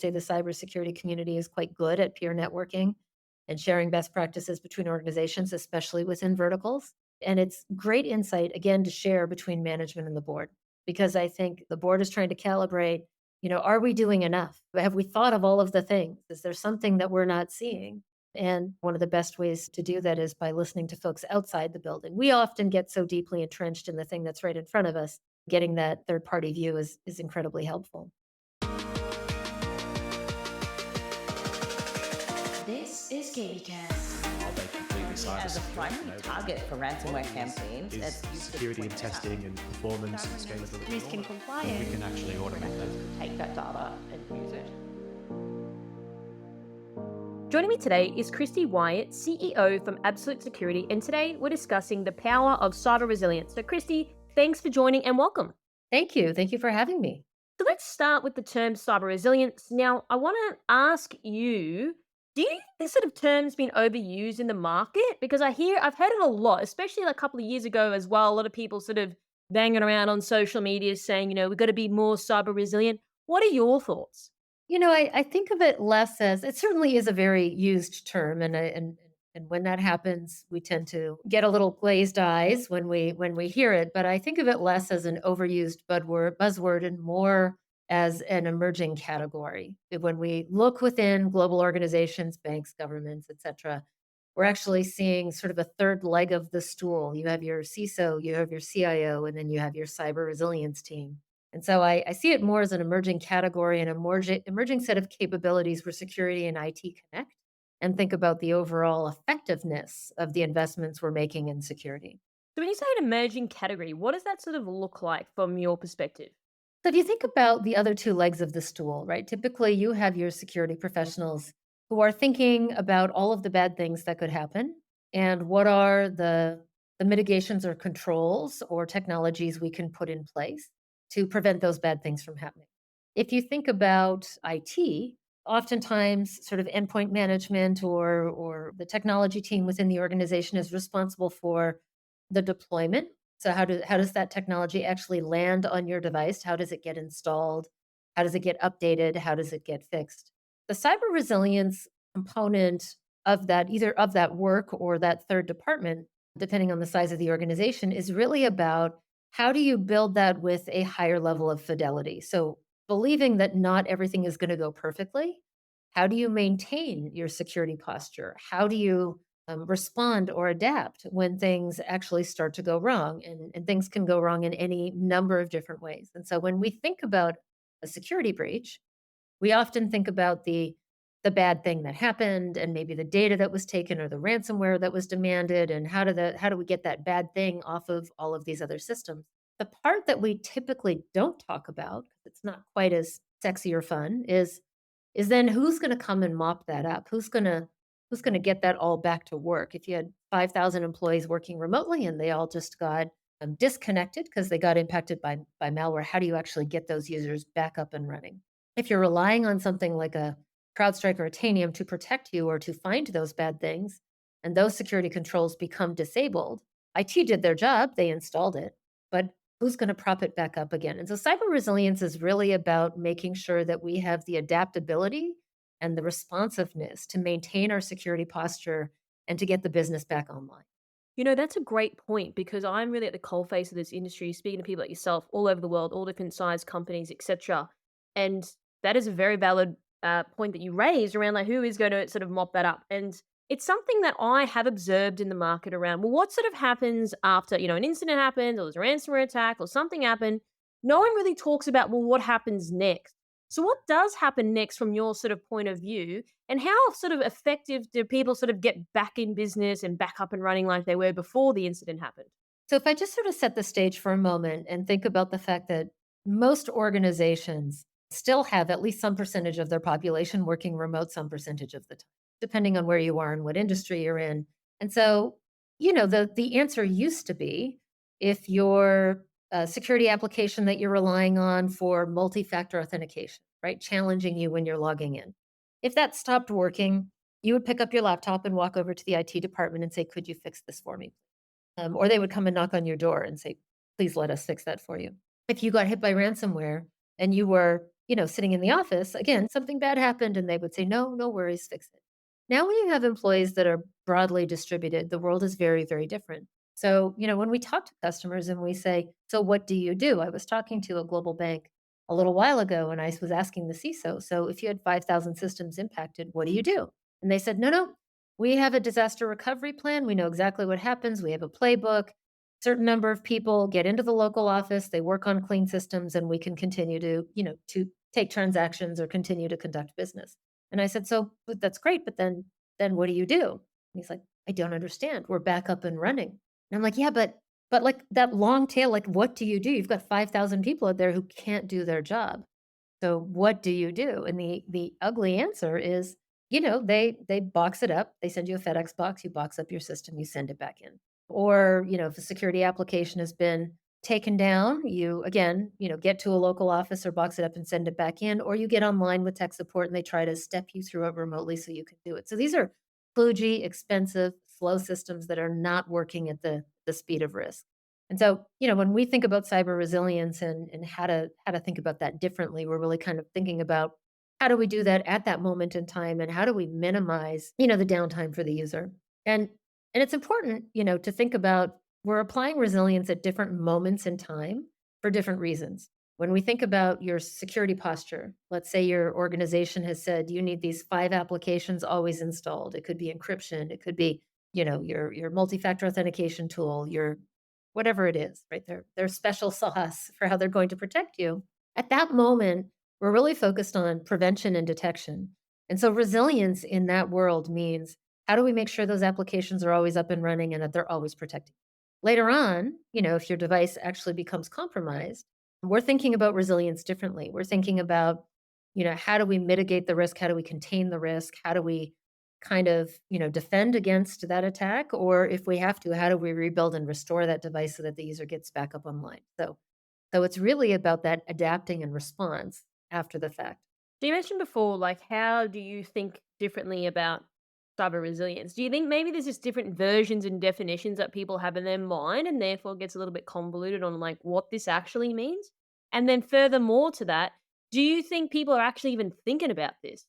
say the cybersecurity community is quite good at peer networking and sharing best practices between organizations, especially within verticals. And it's great insight, again, to share between management and the board, because I think the board is trying to calibrate, are we doing enough? Have we thought of all of the things? Is there something that we're not seeing? And one of the best ways to do that is by listening to folks outside the building. We often get so deeply entrenched in the thing that's right in front of us. Getting that third party view is incredibly helpful. This is KBcast. Are they completely As a cybersecure? primary target for ransomware campaigns, Is as you just security and pointed out, testing and performance and scalability. risk and We compliance. can actually automate that. take that data and use it. Joining me today is Christy Wyatt, CEO from Absolute Security, and today we're discussing the power of cyber resilience. So, Christy, thanks for joining and welcome. Thank you. Thank you for having me. So, let's start with the term cyber resilience. Now, I want to ask you, do you think this sort of term's been overused in the market? Because I've heard it a lot, especially like a couple of years ago as well. A lot of people sort of banging around on social media saying, we've got to be more cyber resilient. What are your thoughts? I think of it less as it certainly is a very used term, and when that happens, we tend to get a little glazed eyes when we hear it. But I think of it less as an overused buzzword and more as an emerging category. When we look within global organizations, banks, governments, et cetera, we're actually seeing sort of a third leg of the stool. You have your CISO, you have your CIO, and then you have your cyber resilience team. And so I see it more as an emerging category and emerging set of capabilities where security and IT connect and think about the overall effectiveness of the investments we're making in security. So, when you say an emerging category, what does that sort of look like from your perspective? So if you think about the other two legs of the stool, right? Typically you have your security professionals who are thinking about all of the bad things that could happen and what are the mitigations or controls or technologies we can put in place to prevent those bad things from happening. If you think about IT, oftentimes sort of endpoint management or the technology team within the organization is responsible for the deployment. So how does that technology actually land on your device? How does it get installed? How does it get updated? How does it get fixed? The cyber resilience component of that, either of that work or that third department, depending on the size of the organization, is really about how do you build that with a higher level of fidelity? So believing that not everything is going to go perfectly, how do you maintain your security posture? How do you respond or adapt when things actually start to go wrong? And things can go wrong in any number of different ways. And so when we think about a security breach, we often think about the bad thing that happened and maybe the data that was taken or the ransomware that was demanded and how do we get that bad thing off of all of these other systems. The part that we typically don't talk about, because it's not quite as sexy or fun, is then who's going to come and mop that up? Who's going to get that all back to work? If you had 5,000 employees working remotely and they all just got disconnected because they got impacted by malware, how do you actually get those users back up and running? If you're relying on something like a CrowdStrike or a Tanium to protect you or to find those bad things, and those security controls become disabled, IT did their job, they installed it, but who's going to prop it back up again? And so cyber resilience is really about making sure that we have the adaptability and the responsiveness to maintain our security posture and to get the business back online. That's a great point because I'm really at the coalface of this industry, speaking to people like yourself all over the world, all different size companies, etc. And that is a very valid point that you raised around like who is going to sort of mop that up. And it's something that I have observed in the market around, well, what sort of happens after, an incident happens or there's a ransomware attack or something happened? No one really talks about, well, what happens next? So what does happen next from your sort of point of view? And how sort of effective do people sort of get back in business and back up and running like they were before the incident happened? So if I just sort of set the stage for a moment and think about the fact that most organizations still have at least some percentage of their population working remote some percentage of the time, depending on where you are and what industry you're in. And so, the answer used to be if your security application that you're relying on for multi-factor authentication, right, challenging you when you're logging in. If that stopped working, you would pick up your laptop and walk over to the IT department and say, could you fix this for me? Or they would come and knock on your door and say, please let us fix that for you. If you got hit by ransomware and you were sitting in the office, again, something bad happened and they would say, no, no worries, fix it. Now, when you have employees that are broadly distributed, the world is very, very different. So, when we talk to customers and we say, so what do you do? I was talking to a global bank a little while ago and I was asking the CISO, so if you had 5,000 systems impacted, what do you do? And they said, no, no, we have a disaster recovery plan. We know exactly what happens. We have a playbook. Certain number of people get into the local office, they work on clean systems, and we can continue to take transactions or continue to conduct business. And I said, so but that's great, but then what do you do? And he's like, I don't understand. We're back up and running. And I'm like, yeah, but like that long tail, like what do you do? You've got 5,000 people out there who can't do their job. So what do you do? And the ugly answer is, they box it up. They send you a FedEx box, you box up your system, you send it back in. Or, if a security application has been taken down, you again, get to a local office or box it up and send it back in, or you get online with tech support and they try to step you through it remotely so you can do it. So these are kludgy, expensive, slow systems that are not working at the speed of risk. And so, when we think about cyber resilience and how to think about that differently, we're really kind of thinking about how do we do that at that moment in time and how do we minimize, the downtime for the user. And it's important, to think about we're applying resilience at different moments in time for different reasons. When we think about your security posture, let's say your organization has said you need these 5 applications always installed. It could be encryption, it could be, your multi-factor authentication tool, your whatever it is, right? Their special sauce for how they're going to protect you. At that moment, we're really focused on prevention and detection. And so resilience in that world means how do we make sure those applications are always up and running and that they're always protected? Later on, if your device actually becomes compromised, we're thinking about resilience differently. We're thinking about, how do we mitigate the risk? How do we contain the risk? How do we kind of, defend against that attack? Or if we have to, how do we rebuild and restore that device so that the user gets back up online? So it's really about that adapting and response after the fact. So you mentioned before, like, how do you think differently about cyber resilience? Do you think maybe there's just different versions and definitions that people have in their mind and therefore it gets a little bit convoluted on like what this actually means? And then furthermore to that, do you think people are actually even thinking about this?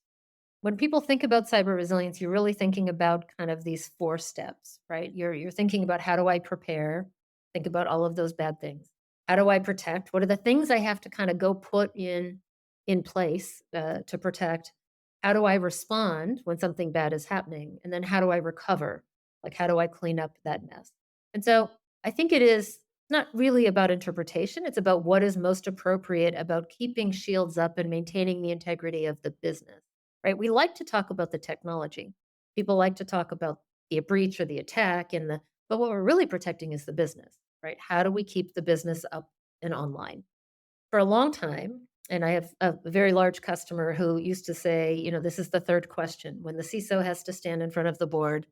When people think about cyber resilience, you're really thinking about kind of these 4 steps, right? You're thinking about how do I prepare? Think about all of those bad things. How do I protect? What are the things I have to kind of go put in place to protect? How do I respond when something bad is happening? And then how do I recover? Like how do I clean up that mess? And so I think it is not really about interpretation. It's about what is most appropriate about keeping shields up and maintaining the integrity of the business, right? We like to talk about the technology. People like to talk about the breach or the attack but what we're really protecting is the business, right? How do we keep the business up and online? For a long time, and I have a very large customer who used to say, this is the third question. When the CISO has to stand in front of the board,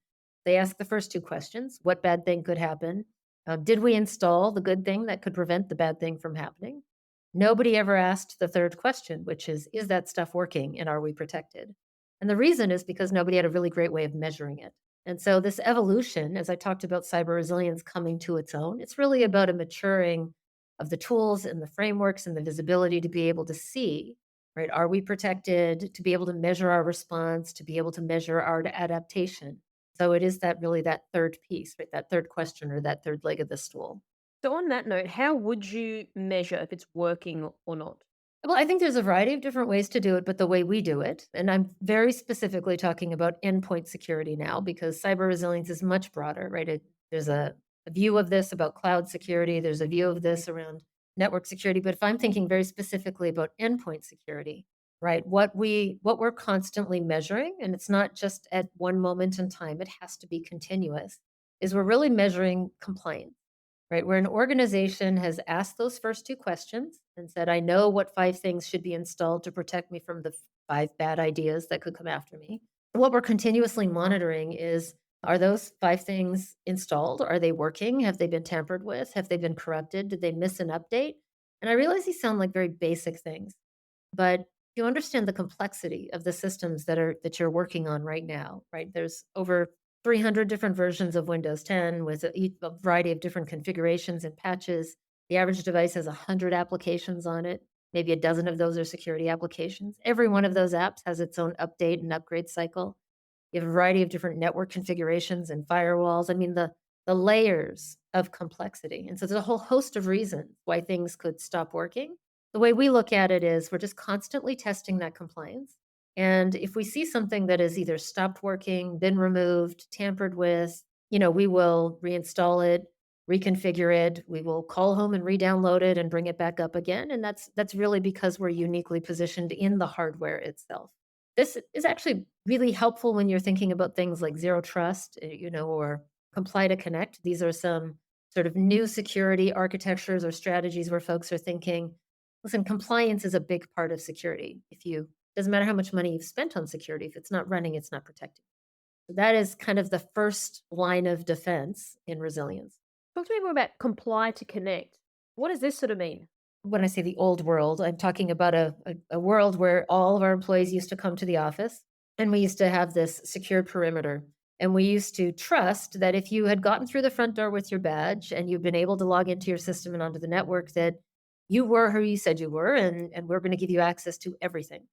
they ask the first 2 questions. What bad thing could happen? Did we install the good thing that could prevent the bad thing from happening? Nobody ever asked the third question, which is that stuff working and are we protected? And the reason is because nobody had a really great way of measuring it. And so this evolution, as I talked about cyber resilience coming to its own, it's really about a maturing of the tools and the frameworks and the visibility to be able to see, right? Are we protected? To be able to measure our response, to be able to measure our adaptation. So it is that really that third piece, right? That third question or that third leg of the stool. So on that note, how would you measure if it's working or not? Well, I think there's a variety of different ways to do it, but the way we do it, and I'm very specifically talking about endpoint security now because cyber resilience is much broader, right? There's a view of this about cloud security, there's a view of this around network security, but if I'm thinking very specifically about endpoint security, right? What we're constantly measuring, and it's not just at one moment in time, it has to be continuous, is we're really measuring compliance, right? Where an organization has asked those first 2 questions and said, I know what 5 things should be installed to protect me from the 5 bad ideas that could come after me. What we're continuously monitoring is are those 5 things installed? Are they working? Have they been tampered with? Have they been corrupted? Did they miss an update? And I realize these sound like very basic things, but you understand the complexity of the systems that you're working on right now, right? There's over 300 different versions of Windows 10 with a variety of different configurations and patches. The average device has 100 applications on it. Maybe a dozen of those are security applications. Every one of those apps has its own update and upgrade cycle. You have a variety of different network configurations and firewalls. I mean, the layers of complexity. And so there's a whole host of reasons why things could stop working. The way we look at it is we're just constantly testing that compliance. And if we see something that has either stopped working, been removed, tampered with, we will reinstall it, reconfigure it. We will call home and re-download it and bring it back up again. And that's really because we're uniquely positioned in the hardware itself. This is actually really helpful when you're thinking about things like zero trust, or comply to connect. These are some sort of new security architectures or strategies where folks are thinking, listen, compliance is a big part of security. Doesn't matter how much money you've spent on security, if it's not running, it's not protecting. So that is kind of the first line of defense in resilience. Talk to me more about comply to connect. What does this sort of mean? When I say the old world, I'm talking about a world where all of our employees used to come to the office and we used to have this secured perimeter. And we used to trust that if you had gotten through the front door with your badge and you've been able to log into your system and onto the network, that you were who you said you were, and we're going to give you access to everything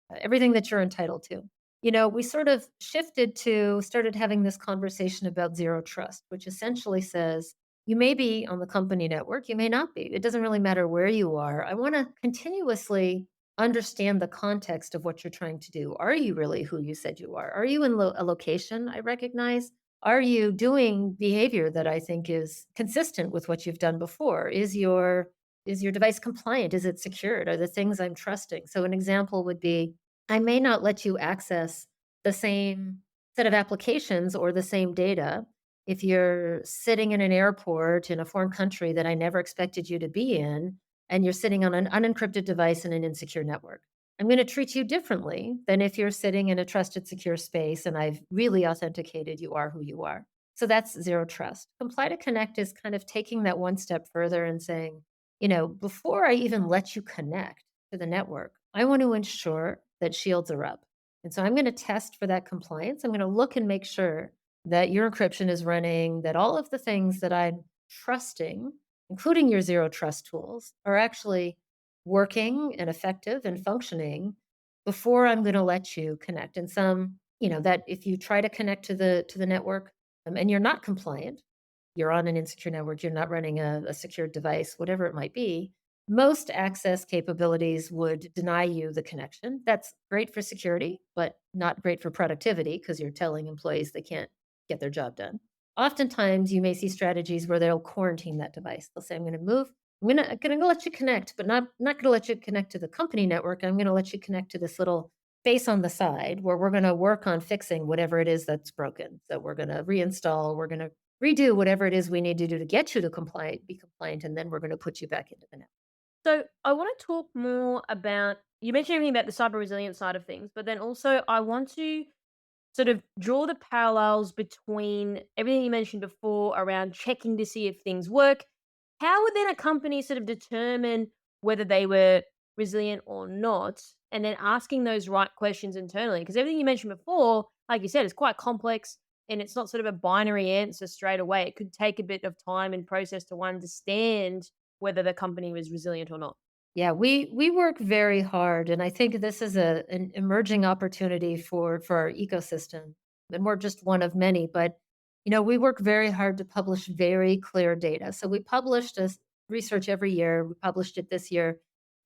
that you're entitled to. We sort of started having this conversation about zero trust, which essentially says, you may be on the company network, you may not be. It doesn't really matter where you are. I want to continuously understand the context of what you're trying to do. Are you really who you said you are? Are you in a location I recognize? Are you doing behavior that I think is consistent with what you've done before? Is your device compliant? Is it secured? Are the things I'm trusting? So an example would be I may not let you access the same set of applications or the same data if you're sitting in an airport in a foreign country that I never expected you to be in, and you're sitting on an unencrypted device in an insecure network. I'm going to treat you differently than if you're sitting in a trusted, secure space and I've really authenticated you are who you are. So that's zero trust. Comply to connect is kind of taking that one step further and saying, before I even let you connect to the network, I want to ensure that shields are up. And so I'm going to test for that compliance. I'm going to look and make sure that your encryption is running, that all of the things that I'm trusting, including your zero trust tools, are actually working and effective and functioning before I'm going to let you connect. And that if you try to connect to the network and you're not compliant, you're on an insecure network, you're not running a secured device, whatever it might be, most access capabilities would deny you the connection. That's great for security, but not great for productivity because you're telling employees they can't get their job done. Oftentimes, you may see strategies where they'll quarantine that device. They'll say, I'm going to move. I'm gonna let you connect, but not gonna let you connect to the company network. I'm gonna let you connect to this little space on the side where we're gonna work on fixing whatever it is that's broken. So we're gonna reinstall, we're gonna redo whatever it is we need to do to get you to be compliant, and then we're gonna put you back into the network. So I want to talk more about, you mentioned everything about the cyber resilience side of things, but then also I want to sort of draw the parallels between everything you mentioned before around checking to see if things work. How would then a company sort of determine whether they were resilient or not? And then asking those right questions internally? Because everything you mentioned before, like you said, is quite complex and it's not sort of a binary answer straight away. It could take a bit of time and process to understand whether the company was resilient or not. Yeah, we work very hard, and I think this is an emerging opportunity for our ecosystem, and we're just one of many. But we work very hard to publish very clear data. So we published this research every year. We published it this year,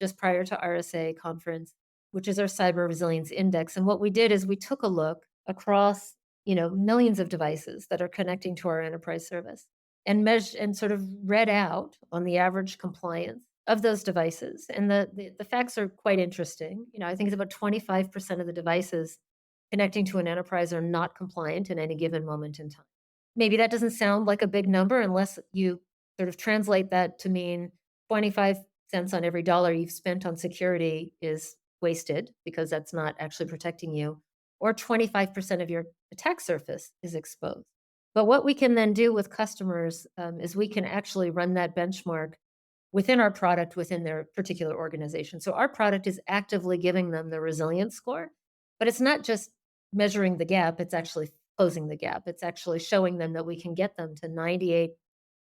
just prior to RSA conference, which is our Cyber Resilience Index. And what we did is we took a look across millions of devices that are connecting to our enterprise service and measured and sort of read out on the average compliance of those devices. And the facts are quite interesting. I think it's about 25% of the devices connecting to an enterprise are not compliant in any given moment in time. Maybe that doesn't sound like a big number unless you sort of translate that to mean 25 cents on every dollar you've spent on security is wasted because that's not actually protecting you, or 25% of your attack surface is exposed. But what we can then do with customers is we can actually run that benchmark within our product, within their particular organization. So our product is actively giving them the resilience score, but it's not just measuring the gap, it's actually closing the gap. It's actually showing them that we can get them to 98,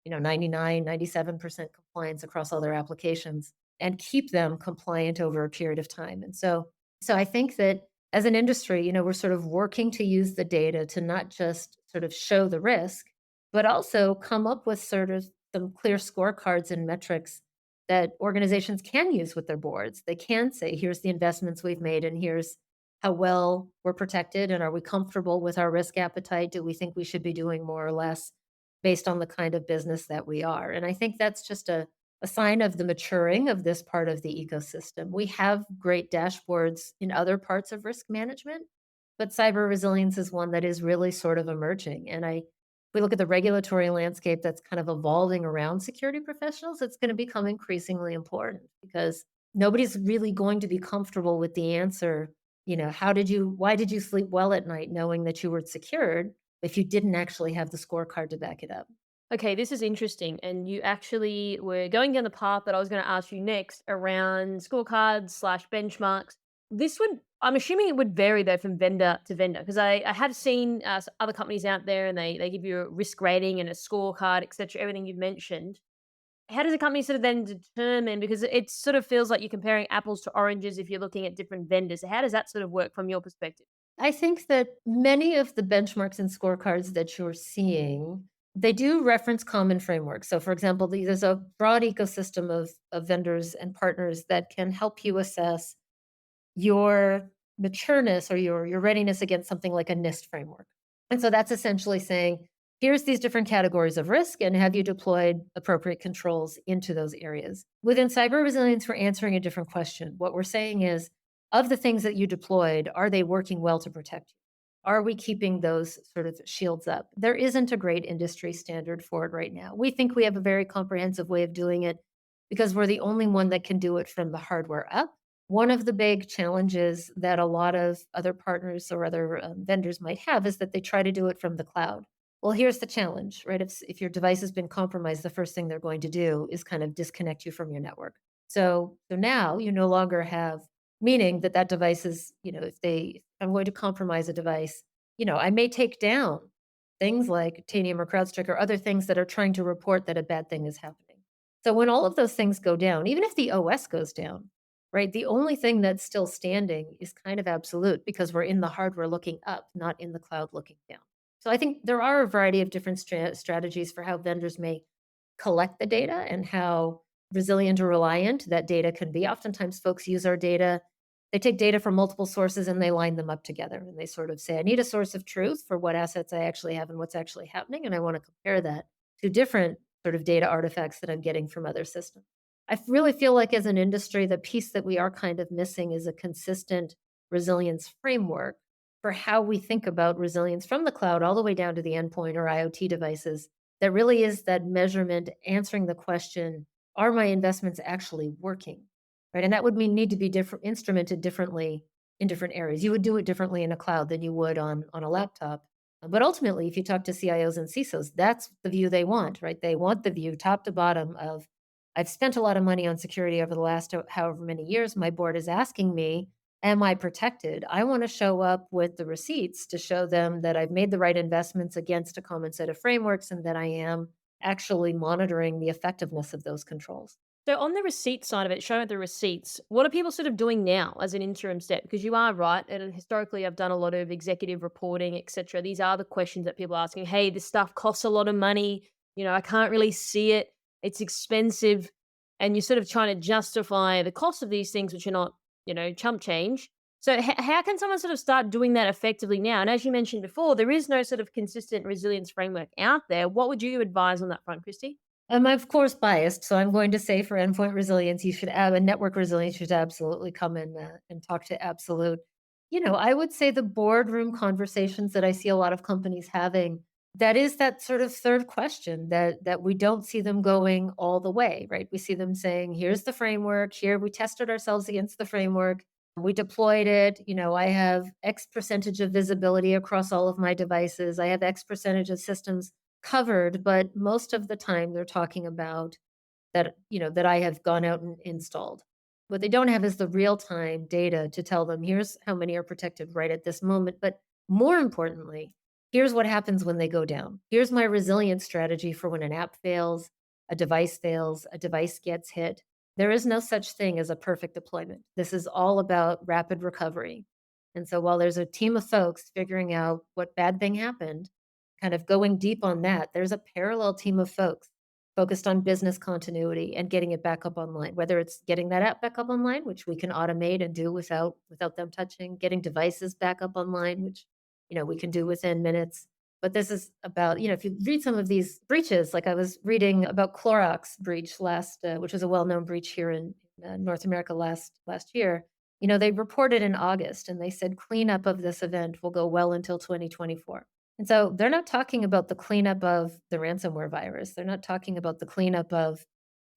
99, 97% compliance across all their applications and keep them compliant over a period of time. So I think that as an industry, we're sort of working to use the data to not just sort of show the risk, but also come up with sort of some clear scorecards and metrics that organizations can use with their boards. They can say, here's the investments we've made, and here's how well we're protected, and are we comfortable with our risk appetite? Do we think we should be doing more or less based on the kind of business that we are? And I think that's just a sign of the maturing of this part of the ecosystem. We have great dashboards in other parts of risk management, but cyber resilience is one that is really sort of emerging. And if we look at the regulatory landscape that's kind of evolving around security professionals, it's going to become increasingly important because nobody's really going to be comfortable with the answer, why did you sleep well at night knowing that you were secured if you didn't actually have the scorecard to back it up? Okay, this is interesting. And you actually were going down the path that I was going to ask you next around scorecards slash benchmarks. This would, I'm assuming it would vary though from vendor to vendor because I have seen other companies out there and they give you a risk rating and a scorecard, etc. Everything you've mentioned. How does a company sort of then determine? Because it sort of feels like you're comparing apples to oranges if you're looking at different vendors. How does that sort of work from your perspective? I think that many of the benchmarks and scorecards that you're seeing, they do reference common frameworks. So, for example, there's a broad ecosystem of vendors and partners that can help you assess your matureness or your readiness against something like a NIST framework. And so that's essentially saying, here's these different categories of risk, and have you deployed appropriate controls into those areas? Within cyber resilience, we're answering a different question. What we're saying is, of the things that you deployed, are they working well to protect you? Are we keeping those sort of shields up? There isn't a great industry standard for it right now. We think we have a very comprehensive way of doing it because we're the only one that can do it from the hardware up. One of the big challenges that a lot of other partners or other vendors might have is that they try to do it from the cloud. Well, here's the challenge, right? If your device has been compromised, the first thing they're going to do is kind of disconnect you from your network. So now you no longer have, meaning that that device is, if I'm going to compromise a device, I may take down things like Tanium or CrowdStrike or other things that are trying to report that a bad thing is happening. So when all of those things go down, even if the OS goes down, right, the only thing that's still standing is kind of absolute because we're in the hardware looking up, not in the cloud looking down. So I think there are a variety of different strategies for how vendors may collect the data and how resilient or reliant that data can be. Oftentimes, folks use our data. They take data from multiple sources and they line them up together. And they sort of say, I need a source of truth for what assets I actually have and what's actually happening. And I want to compare that to different sort of data artifacts that I'm getting from other systems. Really feel like as an industry, the piece that we are kind of missing is a consistent resilience framework for how we think about resilience from the cloud all the way down to the endpoint or IoT devices. That really is that measurement, answering the question, are my investments actually working? Right. And that would need to be instrumented differently in different areas. You would do it differently in a cloud than you would on a laptop. But ultimately, if you talk to CIOs and CISOs, that's the view they want, right? They want the view top to bottom of, I've spent a lot of money on security over the last however many years. My board is asking me, am I protected? I want to show up with the receipts to show them that I've made the right investments against a common set of frameworks and that I am actually monitoring the effectiveness of those controls. So on the receipt side of it, showing the receipts, what are people sort of doing now as an interim step? Because you are right, and historically I've done a lot of executive reporting, etc. These are the questions that people are asking. Hey, this stuff costs a lot of money. I can't really see it. It's expensive, and you're sort of trying to justify the cost of these things, which are not, chump change. So how can someone sort of start doing that effectively now? And as you mentioned before, there is no sort of consistent resilience framework out there. What would you advise on that front, Christy? I'm of course biased, so I'm going to say for endpoint resilience, you should have a network resilience. You should absolutely come in and talk to Absolute. I would say the boardroom conversations that I see a lot of companies having. That is that sort of third question that we don't see them going all the way, right? We see them saying, "Here's the framework. Here we tested ourselves against the framework. We deployed it. I have X percentage of visibility across all of my devices. I have X percentage of systems covered, but most of the time they're talking about that I have gone out and installed. What they don't have is the real-time data to tell them, here's how many are protected right at this moment, but more importantly, here's what happens when they go down. Here's my resilience strategy for when an app fails, a device gets hit. There is no such thing as a perfect deployment. This is all about rapid recovery. And so while there's a team of folks figuring out what bad thing happened, kind of going deep on that, there's a parallel team of folks focused on business continuity and getting it back up online, whether it's getting that app back up online, which we can automate and do without them touching, getting devices back up online, which we can do within minutes. But this is about, if you read some of these breaches, like I was reading about Clorox breach which was a well-known breach here in North America last year. They reported in August and they said cleanup of this event will go well until 2024. And so they're not talking about the cleanup of the ransomware virus. They're not talking about the cleanup of,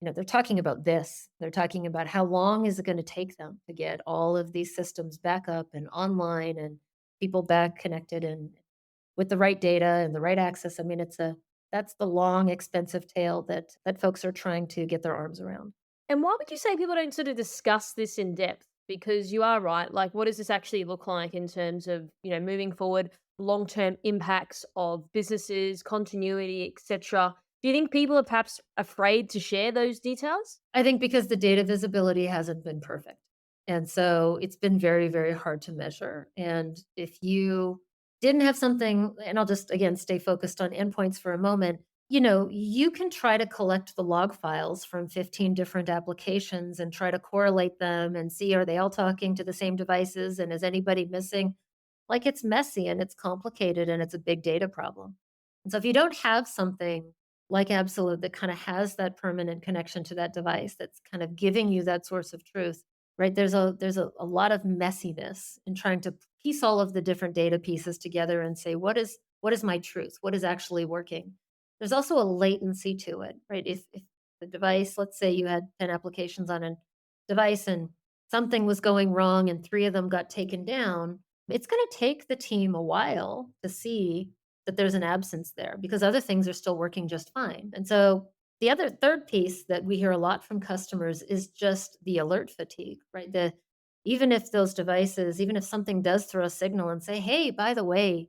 they're talking about this. They're talking about how long is it going to take them to get all of these systems back up and online and people back connected and with the right data and the right access. I mean, that's the long, expensive tail that folks are trying to get their arms around. And why would you say people don't sort of discuss this in depth? Because you are right. Like, what does this actually look like in terms of, moving forward, long term impacts of businesses, continuity, etc.? Do you think people are perhaps afraid to share those details? I think because the data visibility hasn't been perfect. And so it's been very, very hard to measure. And if you didn't have something, and I'll just again stay focused on endpoints for a moment, you can try to collect the log files from 15 different applications and try to correlate them and see are they all talking to the same devices and is anybody missing? Like it's messy and it's complicated and it's a big data problem. And so if you don't have something like Absolute that kind of has that permanent connection to that device that's kind of giving you that source of truth, right? There's a lot of messiness in trying to piece all of the different data pieces together and say what is my truth? What is actually working? There's also a latency to it, right? If the device, let's say you had 10 applications on a device and something was going wrong and 3 of them got taken down, it's going to take the team a while to see that there's an absence there because other things are still working just fine. And so the other third piece that we hear a lot from customers is just the alert fatigue, right? Even if those devices, even if something does throw a signal and say, hey, by the way,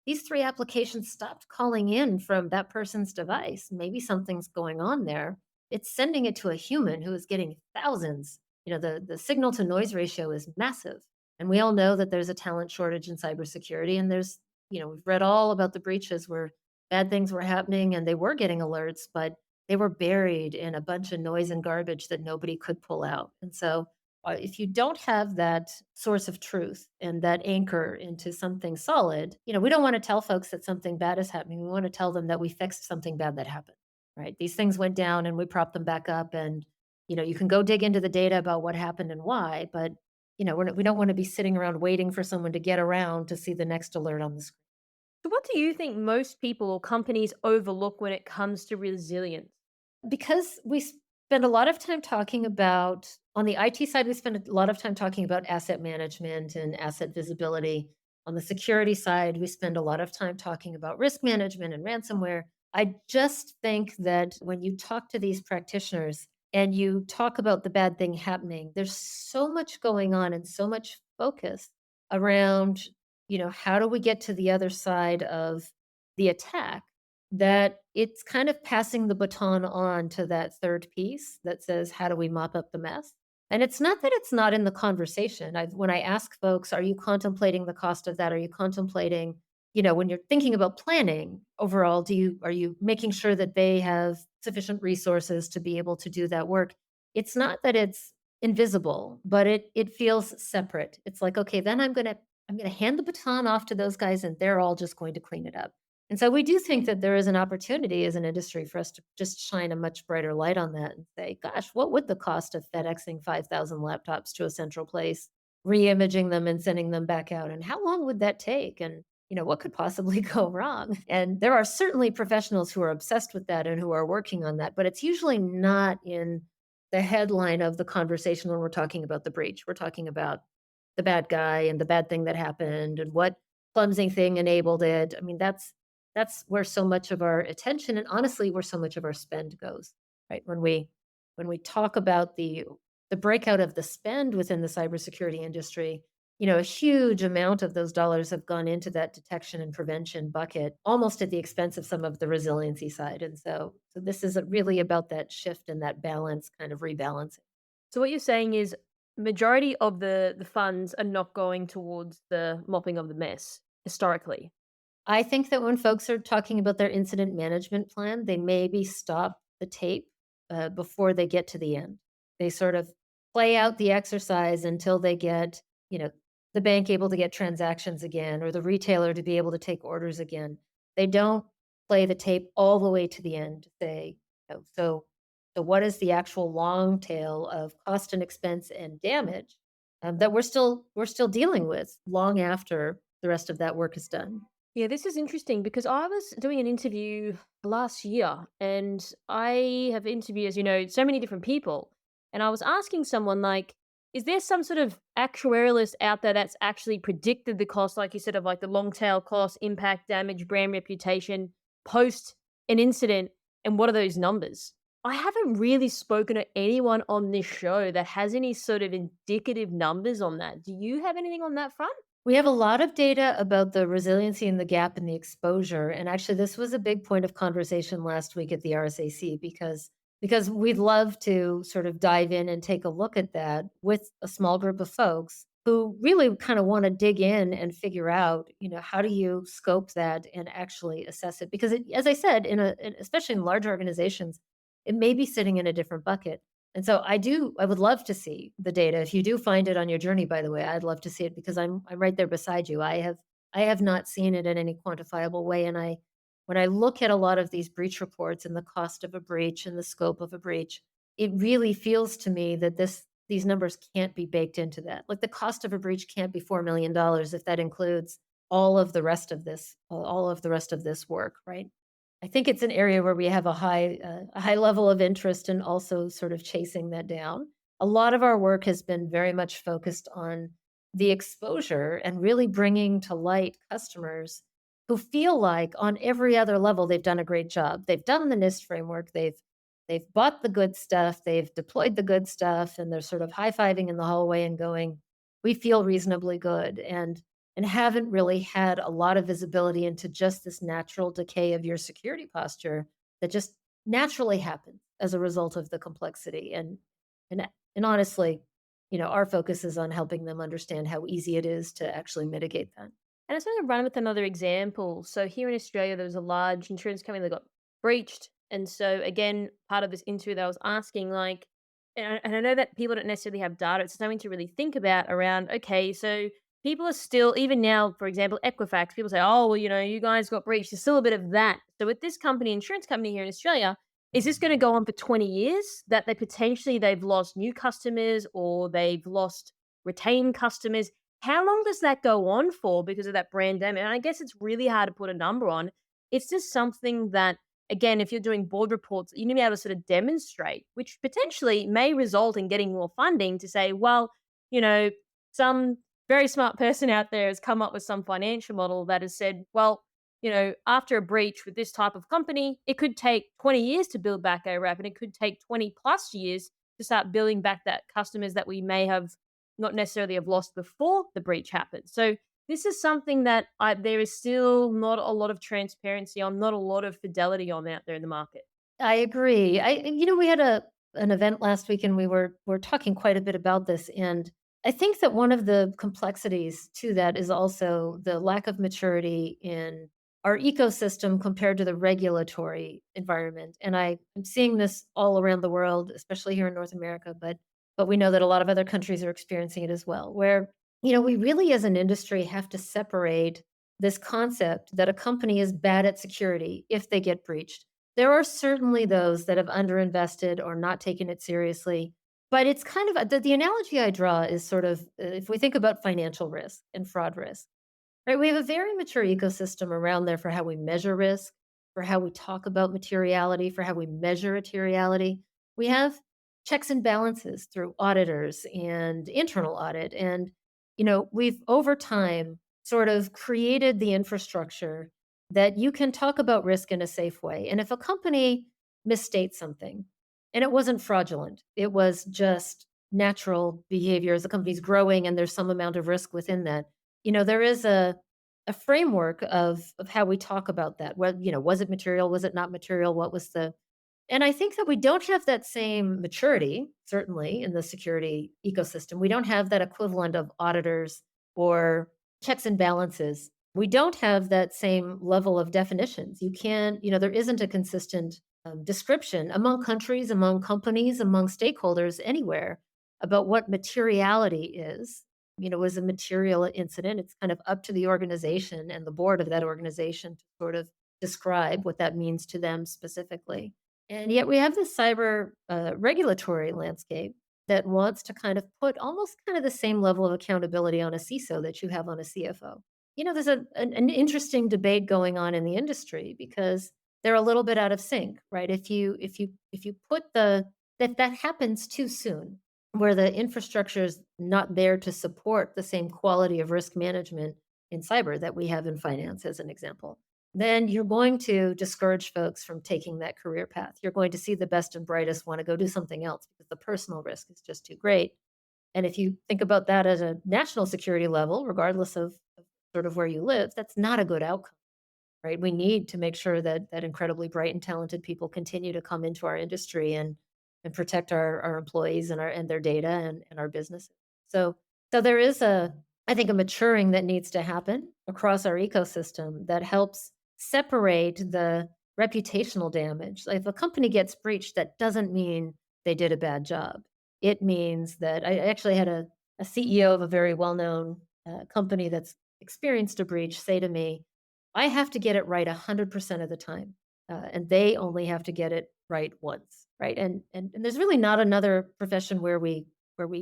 these 3 applications stopped calling in from that person's device. Maybe something's going on there. It's sending it to a human who is getting thousands. The signal to noise ratio is massive. And we all know that there's a talent shortage in cybersecurity. And we've read all about the breaches where bad things were happening and they were getting alerts, but they were buried in a bunch of noise and garbage that nobody could pull out. And so if you don't have that source of truth and that anchor into something solid, we don't want to tell folks that something bad is happening. We want to tell them that we fixed something bad that happened, right? These things went down and we propped them back up. And, you can go dig into the data about what happened and why, but, we don't want to be sitting around waiting for someone to get around to see the next alert on the screen. So, what do you think most people or companies overlook when it comes to resilience? Because we spend a lot of time talking about on the IT side, we spend a lot of time talking about asset management and asset visibility. On the security side, we spend a lot of time talking about risk management and ransomware. I just think that when you talk to these practitioners and you talk about the bad thing happening, there's so much going on and so much focus around, how do we get to the other side of the attack that it's kind of passing the baton on to that third piece that says, how do we mop up the mess? And it's not that it's not in the conversation. When I ask folks, are you contemplating the cost of that? Are you contemplating, when you're thinking about planning overall, are you making sure that they have sufficient resources to be able to do that work? It's not that it's invisible, but it feels separate. It's like, okay, then I'm gonna hand the baton off to those guys and they're all just going to clean it up. And so we do think that there is an opportunity as an industry for us to just shine a much brighter light on that and say, gosh, what would the cost of FedExing 5,000 laptops to a central place, re-imaging them and sending them back out? And how long would that take? And, what could possibly go wrong? And there are certainly professionals who are obsessed with that and who are working on that, but it's usually not in the headline of the conversation when we're talking about the breach. We're talking about the bad guy and the bad thing that happened and what clumsy thing enabled it. I mean, that's where so much of our attention and honestly where so much of our spend goes, right? When we talk about the breakout of the spend within the cybersecurity industry, a huge amount of those dollars have gone into that detection and prevention bucket, almost at the expense of some of the resiliency side. And so this is really about that shift and that balance, kind of rebalancing. So what you're saying is majority of the funds are not going towards the mopping of the mess historically. I think that when folks are talking about their incident management plan, they maybe stop the tape before they get to the end. They sort of play out the exercise until they get, you know, the bank able to get transactions again or the retailer to be able to take orders again. They don't play the tape all the way to the end to say, so what is the actual long tail of cost and expense and damage that we're still dealing with long after the rest of that work is done. Yeah, this is interesting because I was doing an interview last year and I have interviewed, as you know, so many different people. And I was asking someone, like, is there some sort of actuarialist out there that's actually predicted the cost, like you said, of like the long tail cost, impact, damage, brand reputation post an incident? And what are those numbers? I haven't really spoken to anyone on this show that has any sort of indicative numbers on that. Do you have anything on that front? We have a lot of data about the resiliency and the gap and the exposure. And actually, this was a big point of conversation last week at the RSAC because we'd love to sort of dive in and take a look at that with a small group of folks who really kind of want to dig in and figure out, how do you scope that and actually assess it? Because as I said, especially in large organizations, it may be sitting in a different bucket. And so I would love to see the data. If you do find it on your journey, by the way, I'd love to see it because I'm right there beside you. I have not seen it in any quantifiable way. And when I look at a lot of these breach reports and the cost of a breach and the scope of a breach, it really feels to me that these numbers can't be baked into that. Like the cost of a breach can't be $4 million if that includes all of the rest of this work, right? I think it's an area where we have a high level of interest and also sort of chasing that down. A lot of our work has been very much focused on the exposure and really bringing to light customers who feel like on every other level they've done a great job. They've done the NIST framework, they've bought the good stuff, they've deployed the good stuff, and they're sort of high-fiving in the hallway and going, "We feel reasonably good." And haven't really had a lot of visibility into just this natural decay of your security posture that just naturally happens as a result of the complexity. And honestly, our focus is on helping them understand how easy it is to actually mitigate that. And I just want to run with another example. So here in Australia, there was a large insurance company that got breached. And so again, part of this interview that I was asking, like, and I know that people don't necessarily have data. It's something to really think about around, okay, so people are still, even now, for example, Equifax, people say, oh, well, you guys got breached. There's still a bit of that. So with this company, insurance company here in Australia, is this going to go on for 20 years that they've lost new customers or they've lost retained customers? How long does that go on for because of that brand damage? And I guess it's really hard to put a number on. It's just something that, again, if you're doing board reports, you need to be able to sort of demonstrate, which potentially may result in getting more funding to say, well, you know, some very smart person out there has come up with some financial model that has said, well, after a breach with this type of company, it could take 20 years to build back ORAP and it could take 20 plus years to start building back that customers that we may have not necessarily have lost before the breach happened. So this is something that there is still not a lot of transparency on, not a lot of fidelity on out there in the market. I agree. We had an event last week and we're talking quite a bit about this. And I think that one of the complexities to that is also the lack of maturity in our ecosystem compared to the regulatory environment. And I'm seeing this all around the world, especially here in North America, but we know that a lot of other countries are experiencing it as well, where, we really as an industry have to separate this concept that a company is bad at security if they get breached. There are certainly those that have underinvested or not taken it seriously, but it's kind of the analogy I draw is sort of if we think about financial risk and fraud risk, right? We have a very mature ecosystem around there for how we measure risk, for how we talk about materiality, for how we measure materiality. We have checks and balances through auditors and internal audit. And, we've over time sort of created the infrastructure that you can talk about risk in a safe way. And if a company misstates something and it wasn't fraudulent, it was just natural behavior as the company's growing and there's some amount of risk within that. There is a framework of how we talk about that. Well, was it material? Was it not material? What was the And I think that we don't have that same maturity, certainly in the security ecosystem. We don't have that equivalent of auditors or checks and balances. We don't have that same level of definitions. You can't, there isn't a consistent description among countries, among companies, among stakeholders anywhere about what materiality is. Is a material incident. It's kind of up to the organization and the board of that organization to sort of describe what that means to them specifically. And yet we have this cyber regulatory landscape that wants to kind of put almost kind of the same level of accountability on a CISO that you have on a CFO. There's an interesting debate going on in the industry because they're a little bit out of sync, right? If you put that happens too soon, where the infrastructure is not there to support the same quality of risk management in cyber that we have in finance, as an example, then you're going to discourage folks from taking that career path. You're going to see the best and brightest want to go do something else because the personal risk is just too great. And if you think about that at a national security level, regardless of sort of where you live, that's not a good outcome, right? We need to make sure that incredibly bright and talented people continue to come into our industry and protect our employees and their data and our businesses. So there is I think a maturing that needs to happen across our ecosystem that helps separate the reputational damage. Like, if a company gets breached, that doesn't mean they did a bad job. It means that I actually had a CEO of a very well-known company that's experienced a breach say to me, I have to get it right 100% of the time. And they only have to get it right once, right? And there's really not another profession where we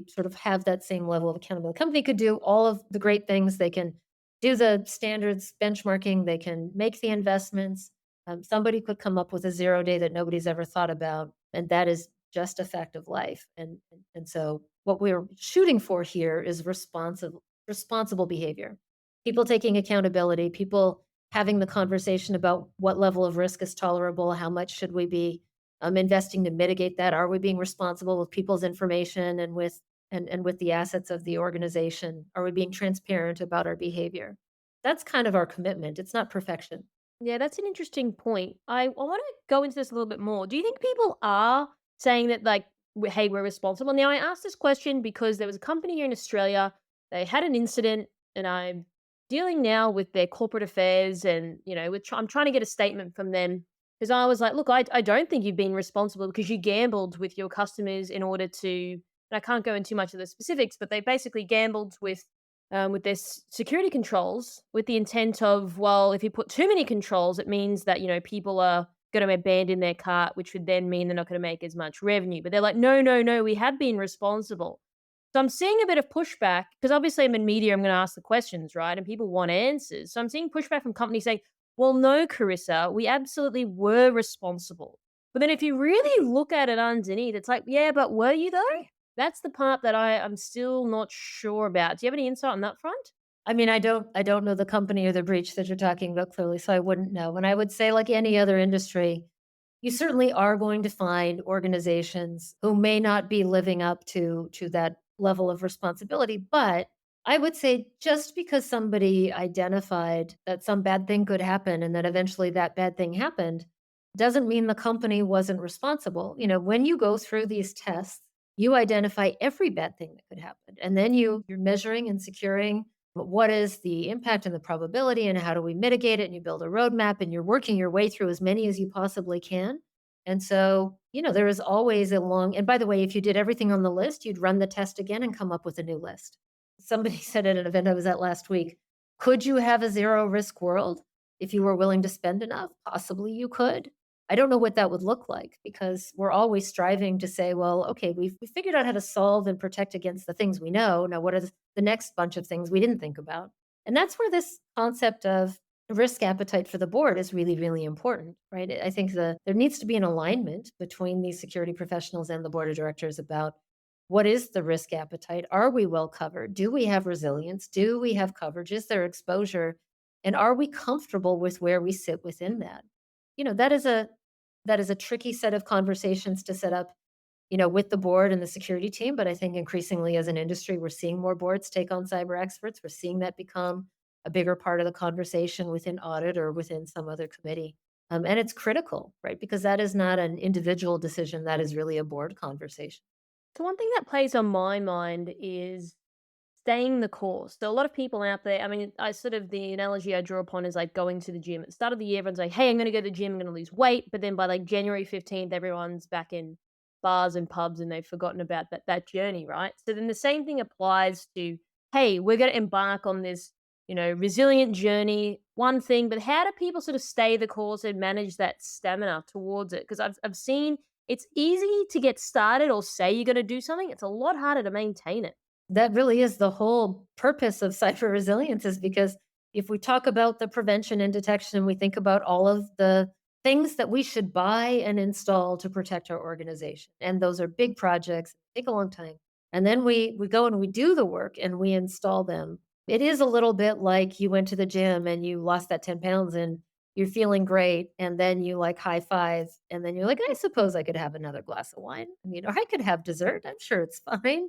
sort of have that same level of accountability. The company could do all of the great things. They can do the standards benchmarking. They can make the investments. Somebody could come up with a 0 day that nobody's ever thought about, and that is just a fact of life. And so what we're shooting for here is responsible behavior. People taking accountability, people having the conversation about what level of risk is tolerable, how much should we be investing to mitigate that? Are we being responsible with people's information and with the assets of the organization? Are we being transparent about our behavior? That's kind of our commitment. It's not perfection. Yeah, that's an interesting point. I want to go into this a little bit more. Do you think people are saying that, like, hey, we're responsible? Now, I asked this question because there was a company here in Australia. They had an incident, and I'm dealing now with their corporate affairs, and I'm trying to get a statement from them because I was like, look, I don't think you've been responsible because you gambled with your customers in order to. And I can't go into too much of the specifics, but they basically gambled with their security controls with the intent of, well, if you put too many controls, it means that, people are going to abandon their cart, which would then mean they're not going to make as much revenue. But they're like, no, no, no, we have been responsible. So I'm seeing a bit of pushback because obviously I'm in media, I'm going to ask the questions, right? And people want answers. So I'm seeing pushback from companies saying, well, no, Carissa, we absolutely were responsible. But then if you really look at it underneath, it's like, yeah, but were you though? That's the part that I'm still not sure about. Do you have any insight on that front? I mean, I don't know the company or the breach that you're talking about clearly, so I wouldn't know. And I would say, like any other industry, you certainly are going to find organizations who may not be living up to that level of responsibility. But I would say just because somebody identified that some bad thing could happen and that eventually that bad thing happened doesn't mean the company wasn't responsible. When you go through these tests, you identify every bad thing that could happen. And then you're measuring and securing what is the impact and the probability and how do we mitigate it, and you build a roadmap and you're working your way through as many as you possibly can. And so, there is always a long, and by the way, if you did everything on the list, you'd run the test again and come up with a new list. Somebody said at an event I was at last week, could you have a zero risk world if you were willing to spend enough? Possibly you could. I don't know what that would look like because we're always striving to say, well, okay, we figured out how to solve and protect against the things we know. Now, what are the next bunch of things we didn't think about? And that's where this concept of risk appetite for the board is really, really important, right? I think there needs to be an alignment between these security professionals and the board of directors about what is the risk appetite? Are we well covered? Do we have resilience? Do we have coverage? Is there exposure? And are we comfortable with where we sit within that? That is a tricky set of conversations to set up, with the board and the security team. But I think increasingly as an industry, we're seeing more boards take on cyber experts. We're seeing that become a bigger part of the conversation within audit or within some other committee. And it's critical, right? Because that is not an individual decision, that is really a board conversation. So one thing that plays on my mind is staying the course. So a lot of people out there, I mean, I sort of the analogy I draw upon is like going to the gym. At the start of the year, everyone's like, hey, I'm gonna go to the gym, I'm gonna lose weight. But then by like January 15th, everyone's back in bars and pubs and they've forgotten about that journey, right? So then the same thing applies to, hey, we're gonna embark on this, resilient journey, one thing, but how do people sort of stay the course and manage that stamina towards it? Because I've seen it's easy to get started or say you're gonna do something. It's a lot harder to maintain it. That really is the whole purpose of cyber resilience is because if we talk about the prevention and detection, we think about all of the things that we should buy and install to protect our organization. And those are big projects, take a long time. And then we go and we do the work and we install them. It is a little bit like you went to the gym and you lost that 10 pounds and you're feeling great. And then you like high five. And then you're like, I suppose I could have another glass of wine. Or I could have dessert. I'm sure it's fine.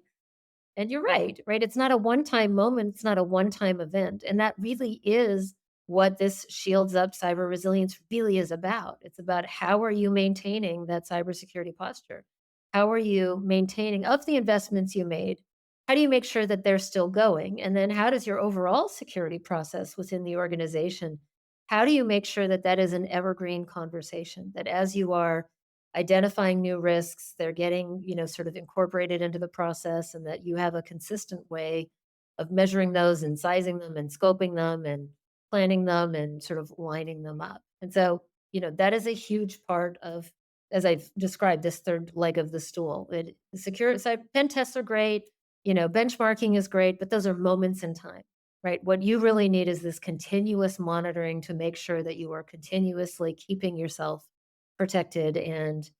And you're right, right? It's not a one-time moment, it's not a one-time event, and that really is what this Shields Up cyber resilience really is about. It's about how are you maintaining that cybersecurity posture? How are you maintaining of the investments you made? How do you make sure that they're still going? And then how does your overall security process within the organization, how do you make sure that that is an evergreen conversation? That as you are identifying new risks, they're getting, sort of incorporated into the process and that you have a consistent way of measuring those and sizing them and scoping them and planning them and sort of lining them up. And so, that is a huge part of, as I've described, this third leg of the stool. Secure side pen tests are great, benchmarking is great, but those are moments in time, right? What you really need is this continuous monitoring to make sure that you are continuously keeping yourself protected and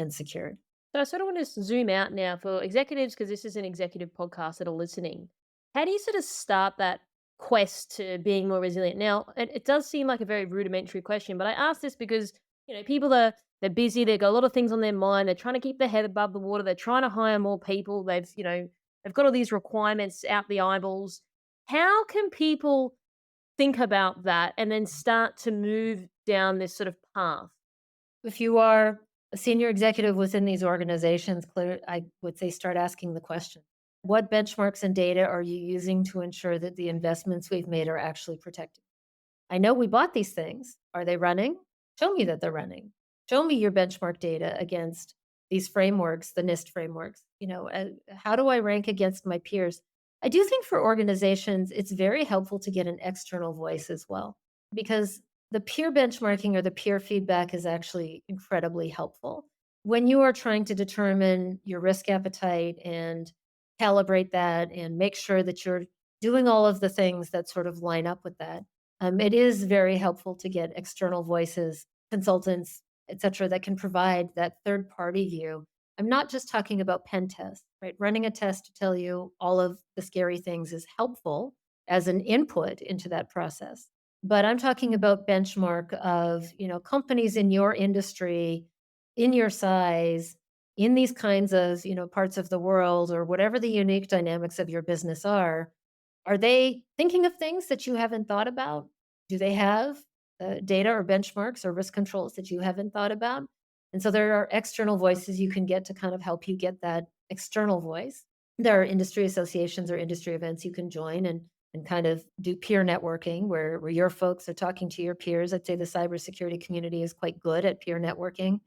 secured. So I sort of want to zoom out now for executives because this is an executive podcast that are listening. How do you sort of start that quest to being more resilient? Now, it does seem like a very rudimentary question, but I ask this because people they're busy, they've got a lot of things on their mind, they're trying to keep their head above the water, they're trying to hire more people, they've got all these requirements out the eyeballs. How can people think about that and then start to move down this sort of path? If you are a senior executive within these organizations, I would say start asking the question. What benchmarks and data are you using to ensure that the investments we've made are actually protected? I know we bought these things. Are they running? Show me that they're running. Show me your benchmark data against these frameworks, the NIST frameworks. How do I rank against my peers? I do think for organizations, it's very helpful to get an external voice as well, because the peer benchmarking or the peer feedback is actually incredibly helpful. When you are trying to determine your risk appetite and calibrate that and make sure that you're doing all of the things that sort of line up with that, it is very helpful to get external voices, consultants, et cetera, that can provide that third party view. I'm not just talking about pen tests, right? Running a test to tell you all of the scary things is helpful as an input into that process. But I'm talking about benchmark of, companies in your industry, in your size, in these kinds of, parts of the world or whatever the unique dynamics of your business are. Are they thinking of things that you haven't thought about? Do they have data or benchmarks or risk controls that you haven't thought about? And so there are external voices you can get to kind of help you get that external voice. There are industry associations or industry events you can join and kind of do peer networking where your folks are talking to your peers. I'd say the cybersecurity community is quite good at peer networking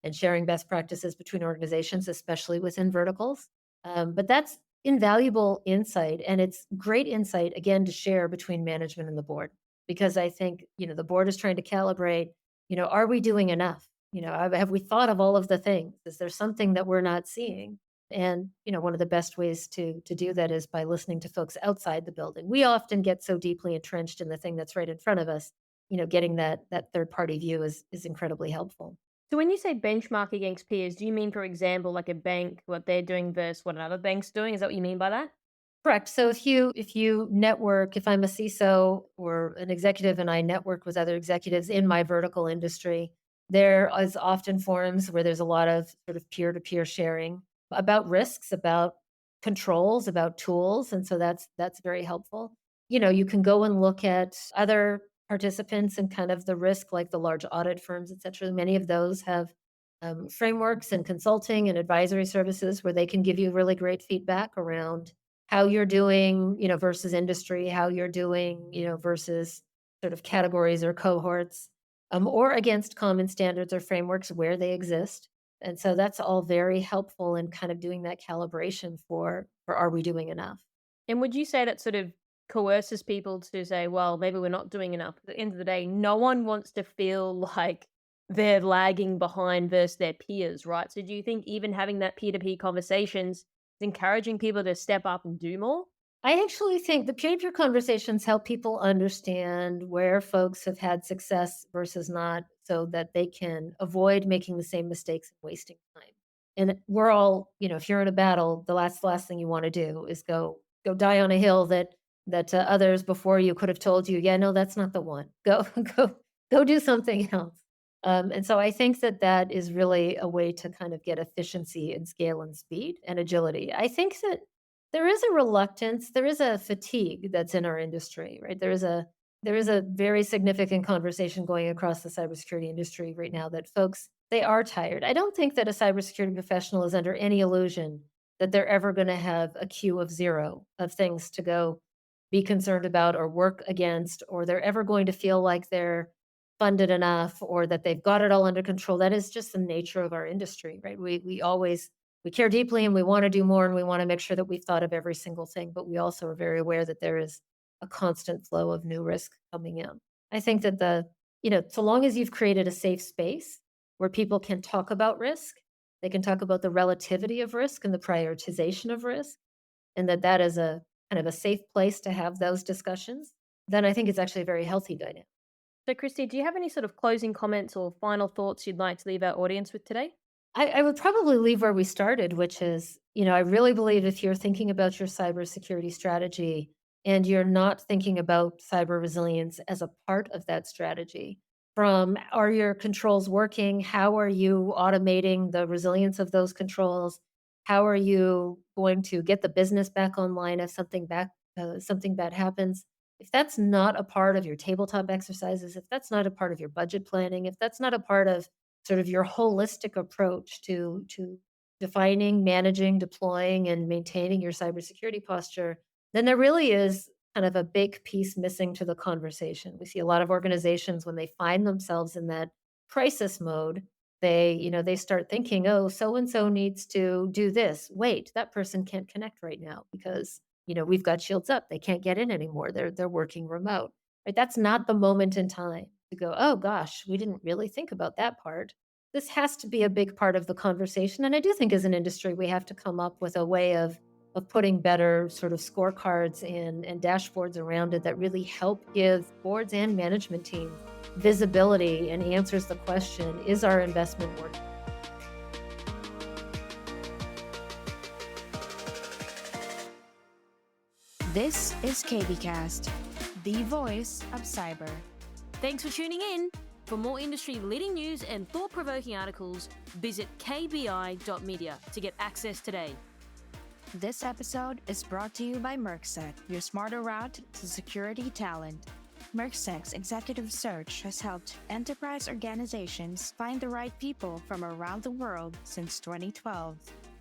and sharing best practices between organizations, especially within verticals. But that's invaluable insight. And it's great insight, again, to share between management and the board. Because I think, the board is trying to calibrate, are we doing enough? Have we thought of all of the things? Is there something that we're not seeing? And, one of the best ways to do that is by listening to folks outside the building. We often get so deeply entrenched in the thing that's right in front of us, getting that third party view is incredibly helpful. So when you say benchmark against peers, do you mean, for example, like a bank, what they're doing versus what another bank's doing? Is that what you mean by that? Correct. So if you network, if I'm a CISO or an executive and I network with other executives in my vertical industry, there is often forums where there's a lot of sort of peer-to-peer sharing about risks, about controls, about tools, and so that's very helpful. You can go and look at other participants in kind of the risk, like the large audit firms, et cetera. Many of those have frameworks and consulting and advisory services where they can give you really great feedback around how you're doing, versus industry, how you're doing, versus sort of categories or cohorts, or against common standards or frameworks where they exist. And so that's all very helpful in kind of doing that calibration for are we doing enough? And would you say that sort of coerces people to say, well, maybe we're not doing enough? At the end of the day, no one wants to feel like they're lagging behind versus their peers, right? So do you think even having that peer-to-peer conversations is encouraging people to step up and do more? I actually think the peer-to-peer conversations help people understand where folks have had success versus not so that they can avoid making the same mistakes and wasting time. And we're all, if you're in a battle, the last thing you want to do is go die on a hill that others before you could have told you, yeah, no, that's not the one. Go go do something else. And so I think that that is really a way to kind of get efficiency and scale and speed and agility. I think that there is a reluctance, there is a fatigue that's in our industry, right? There is a very significant conversation going across the cybersecurity industry right now that folks they are tired. I don't think that a cybersecurity professional is under any illusion that they're ever going to have a queue of zero of things to go be concerned about or work against, or they're ever going to feel like they're funded enough or that they've got it all under control. That is just the nature of our industry, right? We care deeply and we want to do more and we want to make sure that we've thought of every single thing, but we also are very aware that there is a constant flow of new risk coming in. I think that so long as you've created a safe space where people can talk about risk, they can talk about the relativity of risk and the prioritization of risk, and that is a kind of a safe place to have those discussions, then I think it's actually a very healthy dynamic. So, Christy, do you have any sort of closing comments or final thoughts you'd like to leave our audience with today? I would probably leave where we started, which is, I really believe if you're thinking about your cybersecurity strategy and you're not thinking about cyber resilience as a part of that strategy, from are your controls working? How are you automating the resilience of those controls? How are you going to get the business back online if something bad happens? If that's not a part of your tabletop exercises, if that's not a part of your budget planning, if that's not a part of sort of your holistic approach to defining, managing, deploying, and maintaining your cybersecurity posture, then there really is kind of a big piece missing to the conversation. We see a lot of organizations when they find themselves in that crisis mode, they start thinking, oh, so and so needs to do this. Wait, that person can't connect right now because we've got shields up. They can't get in anymore. They're working remote. Right? That's not the moment in time to go, oh gosh, we didn't really think about that part. This has to be a big part of the conversation. And I do think as an industry, we have to come up with a way of putting better sort of scorecards and dashboards around it that really help give boards and management teams visibility and answers the question, is our investment working? This is KBcast, the voice of cyber. Thanks for tuning in. For more industry leading news and thought provoking articles, visit kbi.media to get access today. This episode is brought to you by Mercsec, your smarter route to security talent. Mercsec's executive search has helped enterprise organizations find the right people from around the world since 2012.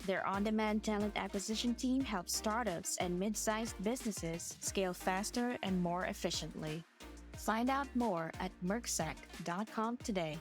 Their on-demand talent acquisition team helps startups and mid-sized businesses scale faster and more efficiently. Find out more at mercsec.com today.